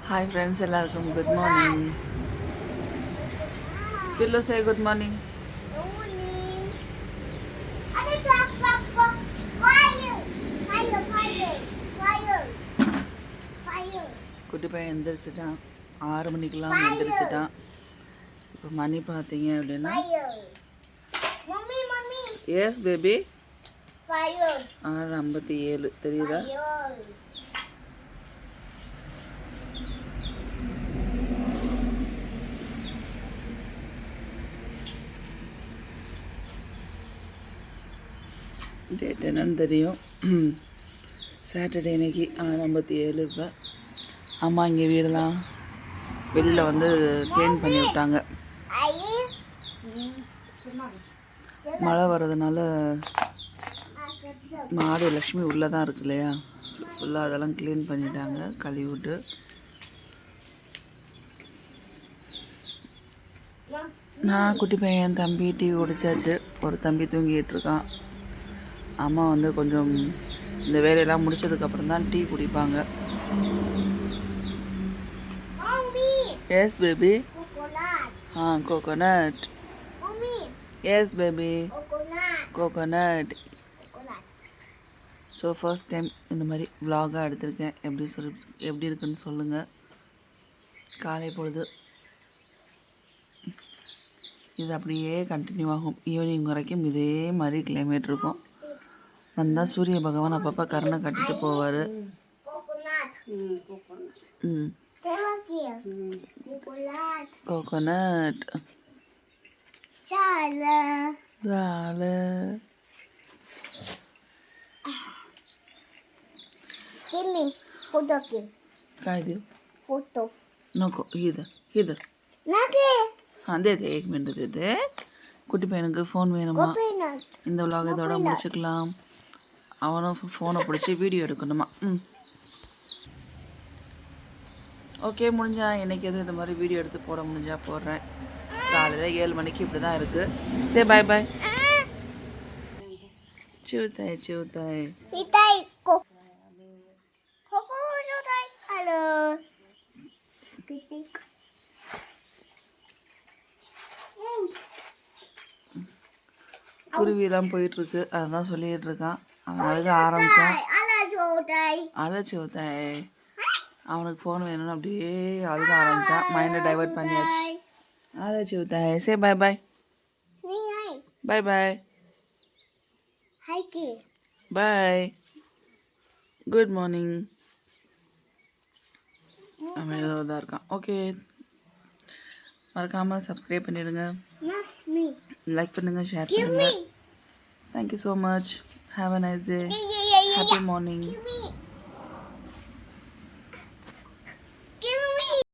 Hi friends, எல்லாருக்கும் good morning. Pillow say good morning. Morning. Fire! Fire! Fire! Fire! Fire! குட்டி பையன் எந்திரிச்சிட்டான் 6 மணிக்கெல்லாம் எந்திரிச்சிட்டான். இப்போ மணி பார்த்தீங்க அப்படின்னா Fire! Mommy, mommy. Yes baby Fire! 6:57 தெரியுதா? Fire! டேட் என்னன்னு தெரியும். சாட்டர்டே இன்னைக்கு 6:57 இப்போ. அம்மா இங்கே வீடெல்லாம் வெளியில் வந்து க்ளீன் பண்ணி விட்டாங்க. மழை வர்றதுனால மாடு லக்ஷ்மி உள்ளே தான் இருக்கு இல்லையா, ஃபுல்லாக அதெல்லாம் க்ளீன் பண்ணிட்டாங்க, கழுவி விட்டு. நான் குட்டி பையன் தம்பி டீ குடிச்சாச்சு. ஒரு தம்பி தூங்கிட்டு இருக்கான். அம்மா வந்து கொஞ்சம் இந்த வேலையெல்லாம் முடிச்சதுக்கப்புறம் தான் டீ குடிப்பாங்க. Mommy. Yes baby. Coconut. Coconut. Mommy. Yes baby. Coconut. Coconut. Coconut. So first time இந்த மாதிரி vlog-ஆ எடுத்திருக்கேன். எப்படி இருக்குன்னு சொல்லுங்கள். காலை பொழுது இது அப்படியே கண்டினியூ ஆகும். ஈவினிங் வரைக்கும் இதே மாதிரி கிளைமேட் இருக்கும். வந்தால் சூரிய பகவான் அப்பப்போ கருணை கட்டிட்டு போவார். Coconut. ம் Thank you. Coconut. Coconut. Chala. ஜால. Give me photo. Give काय देऊ photo. नको. इधर इधर. Nake. हाँ दे दे, 1 मिनट दे दे. குட்டி பையனுக்கு ஃபோன் வேணுமா? Coconut. இந்த vlog இதோட முடிச்சுக்கலாம். அவனும் ஃபோனை பிடிச்சி வீடியோ எடுக்கணுமா? ஓகே, முடிஞ்சா இன்றைக்கி எதுவும் இந்த மாதிரி வீடியோ எடுத்து போட முடிஞ்சா போடுறேன். காலையில் 7 மணிக்கு இப்படி தான் இருக்குது. சரி பாய் பாய். சிவத்தாய் சிவத்தாய். Itai ko. Coco itai. Hello. Kitik. குருவிலாம் போயிட்டுருக்கு, அதுதான் சொல்லிகிட்டு இருக்கான். அவன் அழுக ஆரம்பித்தான். Ala jotai. அழைச்சிவத்தாய். அவனுக்கு ஃபோன் வேணும்னு அப்படியே அழுக ஆரம்பித்தான். மைண்டை டைவர்ட் பண்ணியாச்சு. அழைச்சிவத்தாய். சரி bye bye. Ni ngai. Bye bye. Hai ki. Bye. Good morning. அவன் ஏதோ இதாக இருக்கான். ஓகே, மறக்காமல் சப்ஸ்கிரைப் பண்ணிடுங்க, Nas me. லைக் பண்ணுங்கள், ஷேர் Give me. பண்ணுங்கள். Thank you so much. Have a nice day. Yeah. Happy morning. Give me.